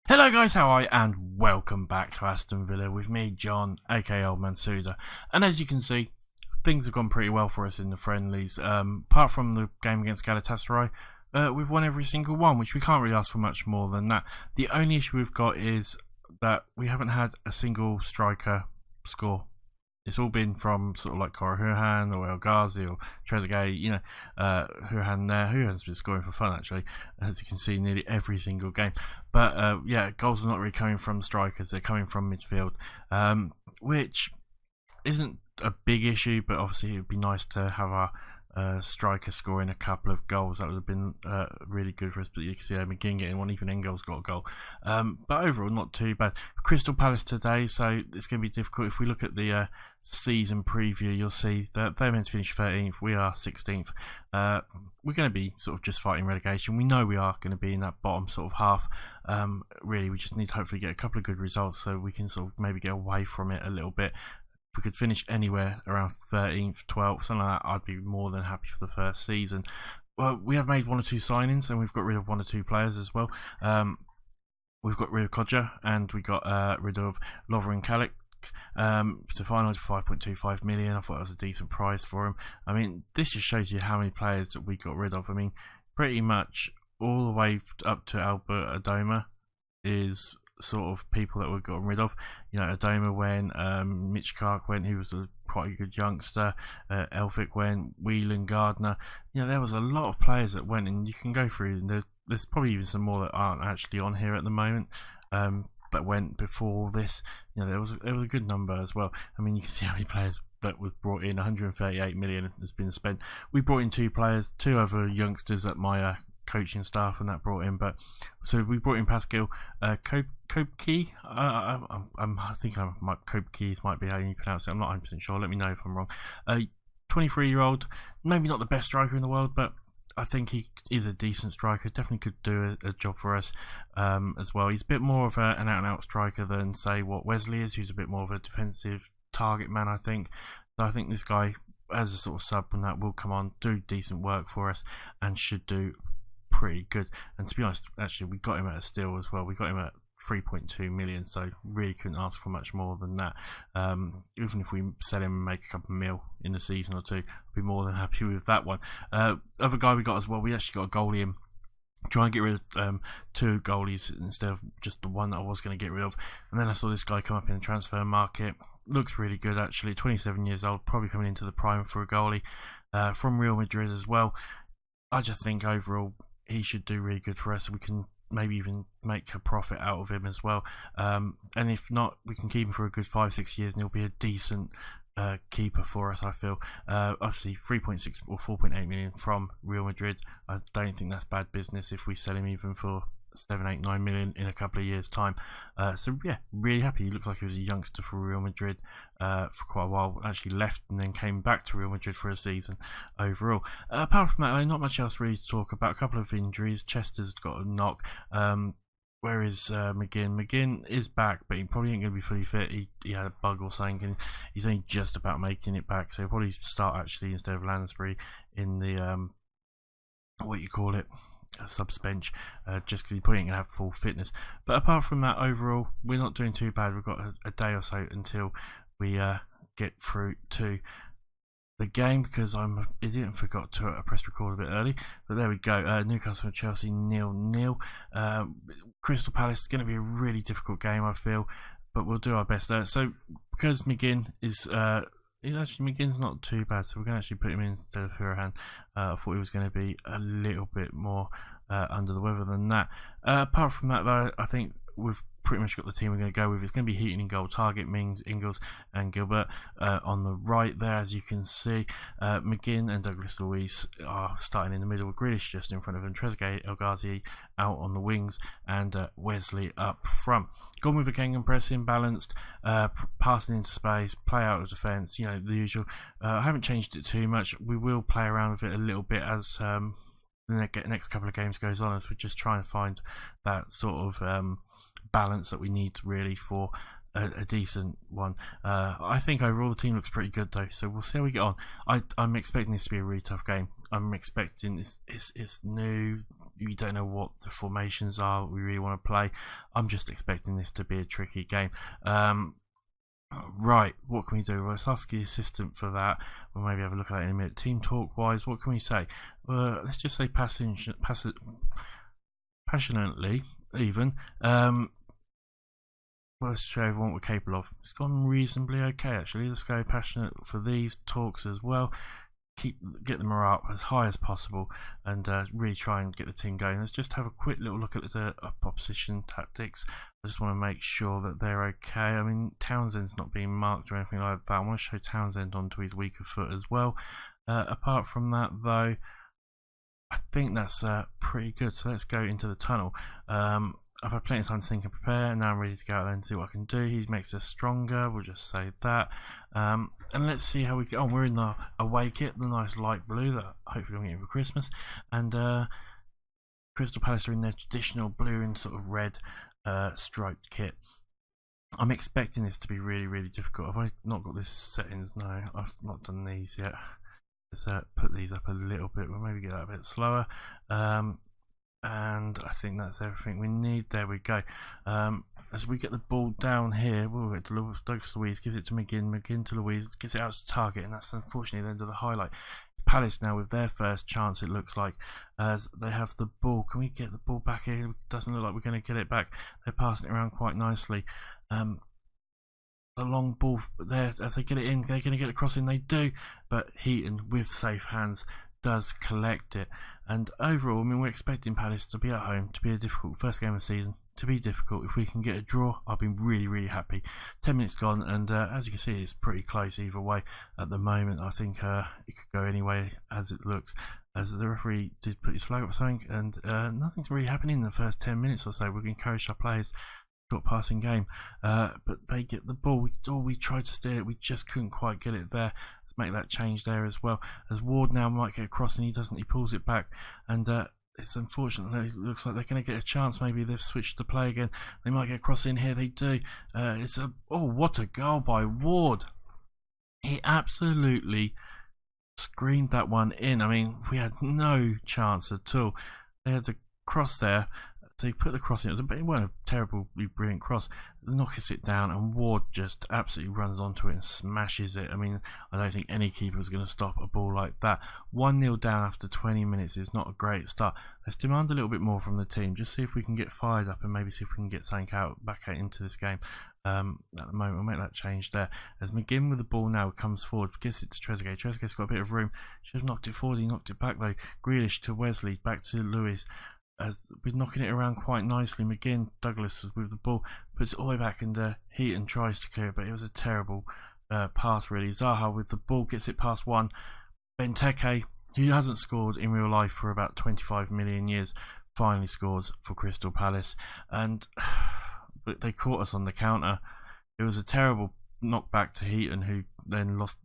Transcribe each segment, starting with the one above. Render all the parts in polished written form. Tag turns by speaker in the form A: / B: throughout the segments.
A: Hello guys, how are you? And welcome back to Aston Villa with me, John, aka Old Man Sudor. And as you can see, things have gone pretty well for us in the friendlies. Apart from the game against Galatasaray, we've won every single one, which we can't really ask for much more than that. The only issue we've got is that we haven't had a single striker score. It's all been from sort of like Hurahan or El Ghazi or Trezeguet, Hurahan there. Hurahan's been scoring for fun actually, as you can see, nearly every single game. But yeah, goals are not really coming from strikers, they're coming from midfield, which isn't a big issue, but obviously it would be nice to have our striker scoring a couple of goals. That would have been really good for us, but you can see McGinn getting one, even Engel's got a goal. But overall, not too bad. Crystal Palace today, so it's going to be difficult. If we look at the season preview, you'll see that they're meant to finish 13th, we are 16th. We're going to be sort of just fighting relegation. We know we are going to be in that bottom sort of half. Really, we just need to hopefully get a couple of good results so we can sort of maybe get away from it a little bit. If we could finish anywhere around 13th, 12th, something like that, I'd be more than happy for the first season. Well, we have made one or two signings and we've got rid of one or two players as well. We've got rid of Kodja and we got rid of Lovren Kalik. To finalise for 5.25 million. I thought that was a decent price for him. I mean, this just shows you how many players that we got rid of. I mean, pretty much all the way up to Albert Adoma is sort of people that we've gotten rid of. You know, Adoma went, Mitch Clark went, he was quite a good youngster, Elphick went, Whelan, Gardner. You know, there was a lot of players that went, and you can go through, and there's probably even some more that aren't actually on here at the moment. That went before this. You know, there was a good number as well. I mean, you can see how many players that was brought in. 138 million has been spent. We brought in two players, two other youngsters that my coaching staff and that brought in. But so we brought in Pascal Kopke. I think Kopke might be how you pronounce it. I'm not 100% sure. Let me know if I'm wrong. 23-year-old, maybe not the best striker in the world, but I think he is a decent striker. Definitely could do a job for us as well. He's a bit more of an out-and-out striker than, say, what Wesley is, who's a bit more of a defensive target man, I think. So I think this guy, as a sort of sub and that, will come on, do decent work for us, and should do pretty good. And to be honest, actually, we got him at a steal as well. We got him at 3.2 million, so really couldn't ask for much more than that. Even if we sell him and make a couple of mil in a season or two, I'd be more than happy with that one. Other guy we got as well, we actually got a goalie in. Try and get rid of two goalies instead of just the one that I was going to get rid of. And then I saw this guy come up in the transfer market. Looks really good actually, 27 years old, probably coming into the prime for a goalie, from Real Madrid as well. I just think overall he should do really good for us, so we can maybe even make a profit out of him as well. And if not, we can keep him for a good 5-6 years and he'll be a decent keeper for us, I feel. Obviously 3.6 or 4.8 million from Real Madrid. I don't think that's bad business if we sell him even for 7, 8, 9 million in a couple of years time. So yeah, really happy. He looks like he was a youngster for Real Madrid for quite a while, actually left and then came back to Real Madrid for a season overall. Apart from that, not much else really to talk about. A couple of injuries. Chester's got a knock. Where is McGinn? McGinn is back, but he probably ain't going to be fully fit. He had a bug or something, and he's only just about making it back, so he'll probably start actually instead of Lansbury in the what you call it, subs bench, just because he probably ain't going to have full fitness. But apart from that, overall, we're not doing too bad. We've got a day or so until we get through to the game, because I'm an idiot and forgot to press record a bit early. But there we go. Newcastle and Chelsea 0-0. Crystal Palace is going to be a really difficult game, I feel, but we'll do our best. So because McGinn is McGinn's not too bad, so we're going to actually put him in instead of Hurahan. I thought he was going to be a little bit more under the weather than that. Apart from that, though, I think we've pretty much got the team we're going to go with. It's going to be Heaton in goal, Target, Mings, Ingles and Gilbert on the right there, as you can see. McGinn and Douglas Luiz are starting in the middle, with Grealish just in front of them, Trezeguet, El Ghazi out on the wings, and Wesley up front. Gone with a Gengen pressing, balanced, passing into space, play out of defence, you know, the usual. I haven't changed it too much. We will play around with it a little bit as the next couple of games goes on, as we just try and find that sort of balance that we need really for a decent one. I think overall the team looks pretty good though, so we'll see how we get on. I'm expecting this to be a really tough game. I'm expecting it's new. you don't know what the formations are we really want to play. I'm just expecting this to be a tricky game. Right, what can we do? Well, let's ask the assistant for that. We'll maybe have a look at that in a minute. Team talk wise, what can we say? Let's just say passionately, even. Let's show everyone what we're capable of. It's gone reasonably okay, actually. Let's go passionate for these talks as well. Get the morale up as high as possible, and really try and get the team going. Let's just have a quick little look at the opposition tactics. I just want to make sure that they're okay. I mean, Townsend's not being marked or anything like that. I want to show Townsend onto his weaker foot as well. Apart from that, though, I think that's pretty good. So let's go into the tunnel. I've had plenty of time to think and prepare, and now I'm ready to go out there and see what I can do. He makes us stronger, we'll just say that. And let's see how we get on. We're in the away kit, the nice light blue that hopefully I'm getting for Christmas. And Crystal Palace are in their traditional blue and sort of red striped kit. I'm expecting this to be really, really difficult. Have I not got this settings? No, I've not done these yet. Let's put these up a little bit. We'll maybe get that a bit slower. And I think that's everything we need. There we go. As we get the ball down here, we'll get to Douglas Luiz, gives it to McGinn to Luiz, gets it out to target, and that's unfortunately the end of the highlight. Palace now with their first chance, it looks like, as they have the ball. Can we get the ball back here? It doesn't look like we're going to get it back. They're passing it around quite nicely. The long ball there, as they get it in, they're going to get it crossing. They do, but Heaton with safe hands does collect it. And overall, I mean, we're expecting Palace to be at home, to be a difficult first game of the season, to be difficult. If we can get a draw, I'll be really, really happy. 10 minutes gone, and as you can see, it's pretty close either way at the moment. I think it could go any way as it looks, as the referee did put his flag up or something, and nothing's really happening in the first 10 minutes or so. We've encouraged our players, short passing game, but they get the ball. We tried to steer it, we just couldn't quite get it there. Make that change there as well, as Ward now might get across, and he doesn't. He pulls it back, and it's unfortunate. It looks like they're going to get a chance. Maybe they've switched the play again. They might get across in here. They do. What a goal by Ward! He absolutely screamed that one in. I mean, we had no chance at all. They had to cross there. So he put the cross in. It wasn't a terribly brilliant cross. Knocks it down, and Ward just absolutely runs onto it and smashes it. I mean, I don't think any keeper is going to stop a ball like that. 1-0 down after 20 minutes is not a great start. Let's demand a little bit more from the team. Just see if we can get fired up and maybe see if we can get something back out into this game. At the moment, we'll make that change there. As McGinn with the ball now comes forward, gets it to Trezeguet. Trezeguet's got a bit of room. Should have knocked it forward. He knocked it back though. Grealish to Wesley, back to Lewis. As we're knocking it around quite nicely. McGinn, Douglas was with the ball, puts it all the way back, and Heaton tries to clear it, but it was a terrible pass really. Zaha with the ball gets it past one. Benteke, who hasn't scored in real life for about 25 million years, finally scores for Crystal Palace, and they caught us on the counter. It was a terrible knockback to Heaton, who then lost,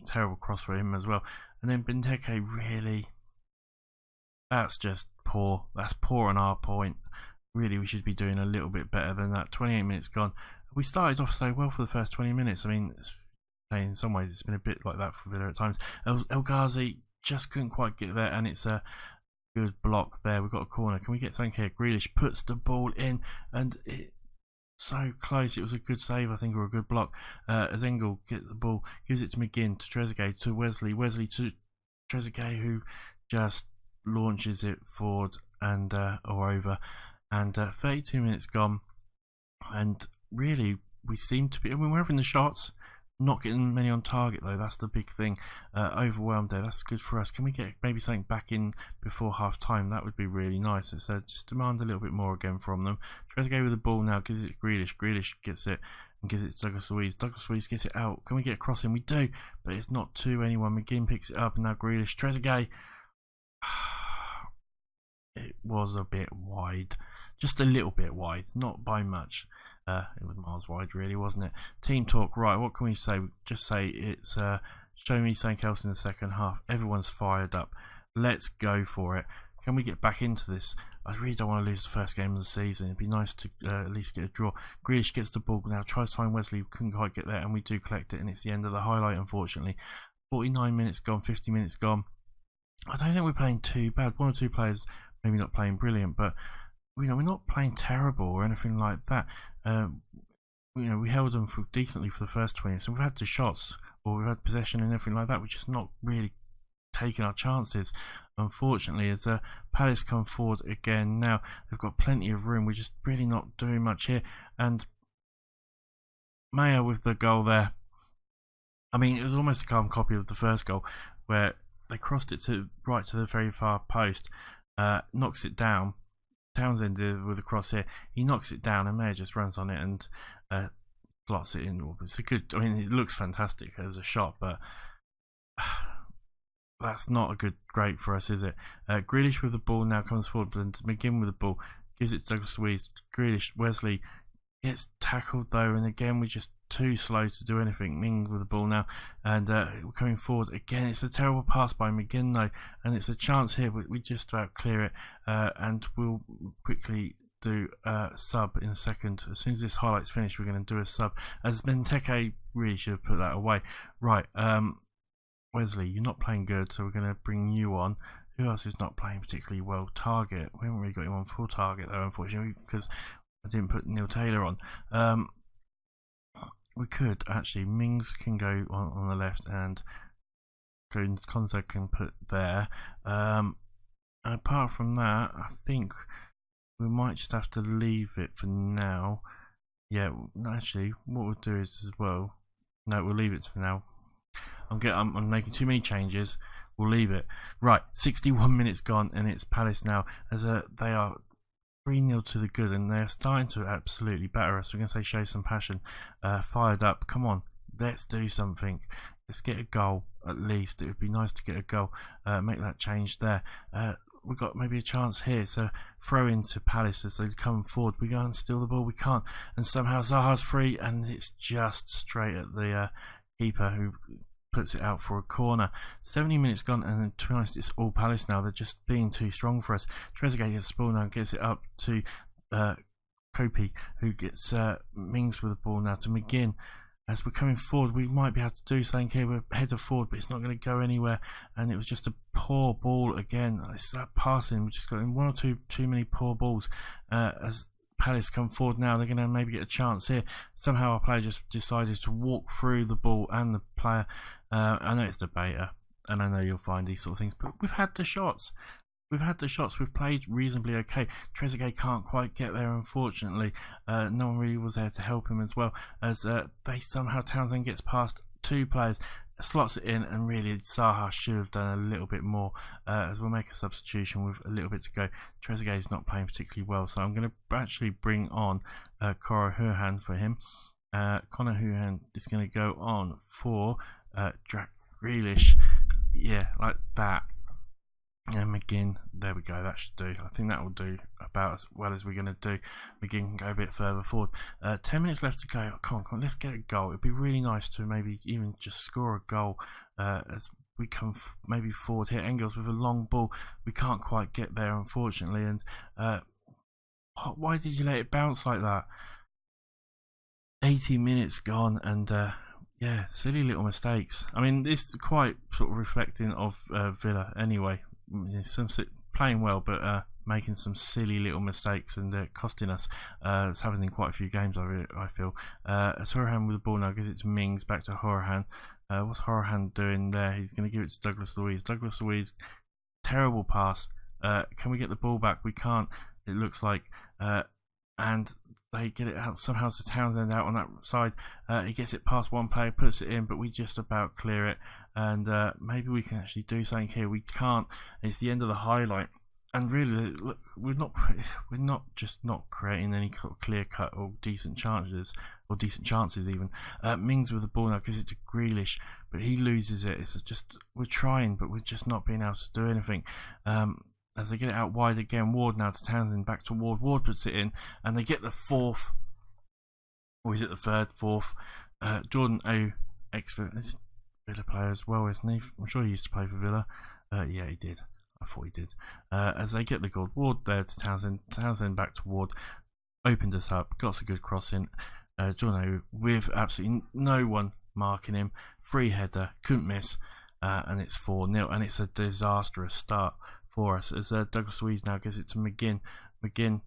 A: terrible cross for him as well. And then Benteke, really, that's just poor. That's poor on our point. Really, we should be doing a little bit better than that. 28 minutes gone. We started off so well for the first 20 minutes. I mean, in some ways, it's been a bit like that for Villa at times. El Ghazi just couldn't quite get there, and it's a good block there. We've got a corner. Can we get something here? Grealish puts the ball in, and it's so close. It was a good save, I think, or a good block. As Engel gets the ball, gives it to McGinn, to Trezeguet, to Wesley to Trezeguet, who just launches it forward and or over, and 32 minutes gone, and really we seem to be, I mean, we're having the shots, not getting many on target though. That's the big thing. Overwhelmed there. That's good for us. Can we get maybe something back in before half time? That would be really nice. So just demand a little bit more again from them. Trezeguet with the ball now, gives it to Grealish. Grealish gets it and gives it to Douglas Luiz. Douglas Luiz gets it out. Can we get a cross in? We do, but it's not to anyone. McGinn picks it up, and now Grealish. Trezeguet. It was a bit wide, just a little bit wide, not by much. It was miles wide, really, wasn't it? Team talk, right? What can we say? Just say it's show me something else in the second half. Everyone's fired up. Let's go for it. Can we get back into this? I really don't want to lose the first game of the season. It'd be nice to at least get a draw. Grealish gets the ball now, tries to find Wesley, couldn't quite get there, and we do collect it, and it's the end of the highlight, unfortunately. 49 minutes gone, 50 minutes gone. I don't think we're playing too bad. One or two players maybe not playing brilliant, but we're not playing terrible or anything like that. We held them decently for the first 20 minutes, and we've had the shots or we've had possession and everything like that. We're just not really taking our chances, unfortunately, as Palace come forward again. Now they've got plenty of room. We're just really not doing much here, and Mayer with the goal there. I mean, it was almost a carbon copy of the first goal, where they crossed it right to the very far post, knocks it down. Townsend with a cross here, he knocks it down, and Mayer just runs on it and slots it in. It's a good. I mean, it looks fantastic as a shot, but that's not great for us, is it? Grealish with the ball now comes forward, and McGinn with the ball gives it to Douglas Luiz. Grealish, Wesley gets tackled though, and again we're just too slow to do anything. Ming with the ball now, and we're coming forward again. It's a terrible pass by McGinn though, and it's a chance here. We just about clear it, and we'll quickly do a sub in a second. As soon as this highlight's finished, we're going to do a sub, as Benteke really should have put that away. Right, Wesley, you're not playing good, so we're going to bring you on. Who else is not playing particularly well? Target. We haven't really got him on full target though, unfortunately, because I didn't put Neil Taylor on. We could actually. Mings can go on the left, and Konza can put there. Apart from that, I think we might just have to leave it for now. Yeah, actually, what we'll do is as well. No, we'll leave it for now. I'm making too many changes. We'll leave it. Right, 61 minutes gone, and it's Palace now, as they are 3-0 to the good, and they're starting to absolutely batter us. We're going to say show some passion. Fired up. Come on, let's do something. Let's get a goal at least. It would be nice to get a goal. Make that change there. We've got maybe a chance here. So throw into Palace as they come forward. We go and steal the ball. We can't. And somehow Zaha's free, and it's just straight at the keeper, who puts it out for a corner. 70 minutes gone, and to be honest, it's all Palace now. They're just being too strong for us. Trezeguet gets the ball now, gets it up to Kopi, who gets Mings with the ball now to McGinn. As we're coming forward, we might be able to do something here. We're header forward, but it's not going to go anywhere, and it was just a poor ball again. It's that passing. We've just got in one or two too many poor balls. As Palace come forward now, they're going to maybe get a chance here. Somehow our player just decided to walk through the ball and the player. I know it's the beta, and I know you'll find these sort of things, but we've had the shots. We've played reasonably okay. Trezeguet can't quite get there, unfortunately. No one really was there to help him as well, as Townsend gets past two players, slots it in, and really Zaha should have done a little bit more, as we'll make a substitution with a little bit to go. Trezeguet is not playing particularly well, so I'm going to actually bring on Connor Hurahan for him. Connor Hurahan is going to go on for Jack Grealish, yeah, like that. And McGinn, there we go, that should do. I think that will do about as well as we're going to do. McGinn can go a bit further forward. 10 minutes left to go. Come on, let's get a goal. It'd be really nice to maybe even just score a goal as we come maybe forward here. Engels with a long ball. We can't quite get there, unfortunately. And why did you let it bounce like that? 80 minutes gone, and yeah, silly little mistakes. I mean, this is quite sort of reflecting of Villa anyway. Some playing well, but making some silly little mistakes and costing us. It's happened in quite a few games, I feel. As Horahan with the ball now gives it to Mings, back to Horahan. What's Horahan doing there? He's going to give it to Douglas Luiz. Douglas Luiz, terrible pass. Can we get the ball back? We can't, it looks like. And they get it out somehow to Townsend out on that side. He gets it past one player, puts it in, but we just about clear it. And maybe we can actually do something here. We can't. It's the end of the highlight. And really, look, we're not just not creating any clear cut or decent chances even. Mings with the ball now gives it to Grealish, but he loses it. It's just, we're trying, but we're just not being able to do anything. As they get it out wide again, Ward now to Townsend, back to Ward. Ward puts it in, and they get the fourth, or is it the third, fourth? Jordan O, ex-Villa player as well, isn't he? I'm sure he used to play for Villa. Yeah, he did. I thought he did. As they get the goal, Ward there to Townsend. Townsend back to Ward. Opened us up, got us a good crossing. Jordan O with absolutely no one marking him. Free header, couldn't miss. And it's 4-0, and it's a disastrous start for us as Douglas Luiz now gets it to McGinn. McGinn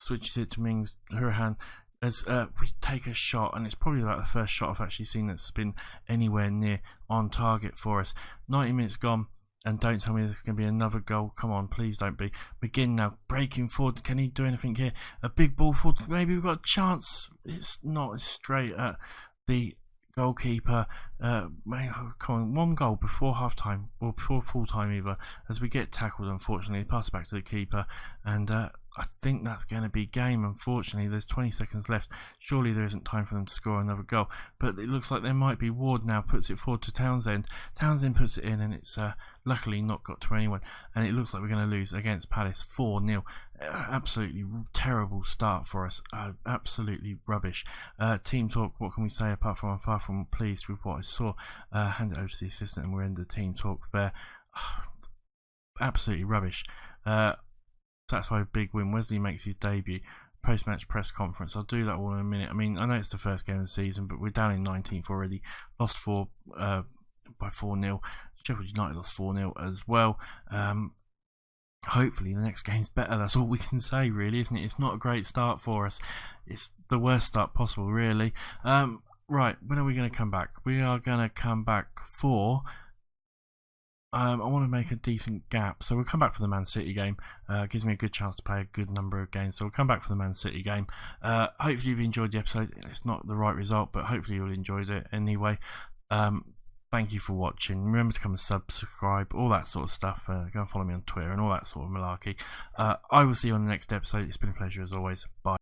A: switches it to Mings Hurahan as we take a shot, and it's probably like the first shot I've actually seen that's been anywhere near on target for us. 90 minutes gone, and don't tell me there's going to be another goal. Come on, please don't be. McGinn now breaking forward. Can he do anything here? A big ball forward. Maybe we've got a chance. It's not straight at the goalkeeper. Come on, one goal before half time, or before full time either, as we get tackled. Unfortunately, pass it back to the keeper, and I think that's going to be game. Unfortunately, there's 20 seconds left. Surely there isn't time for them to score another goal, but it looks like there might be. Ward now puts it forward to Townsend. Townsend puts it in, and it's luckily not got to anyone, and it looks like we're going to lose against Palace 4-0. Absolutely terrible start for us. Absolutely rubbish. Team talk, what can we say apart from I'm far from pleased with what I saw? Hand it over to the assistant and we're in the team talk there. Absolutely rubbish. Satisfied with big win. Wesley makes his debut. Post-match press conference. I'll do that all in a minute. I mean, I know it's the first game of the season, but we're down in 19th already. Lost by 4-0. Sheffield United lost 4-0 as well. Hopefully the next game's better. That's all we can say, really, isn't it? It's not a great start for us. It's the worst start possible, really. Right, when are we going to come back? We are going to come back for... I want to make a decent gap, so we'll come back for the Man City game. Gives me a good chance to play a good number of games, so we'll come back for the Man City game. Hopefully you've enjoyed the episode. It's not the right result, but hopefully you'll enjoy it anyway. Thank you for watching. Remember to come and subscribe, all that sort of stuff. Go and follow me on Twitter and all that sort of malarkey. I will see you on the next episode. It's been a pleasure as always. Bye.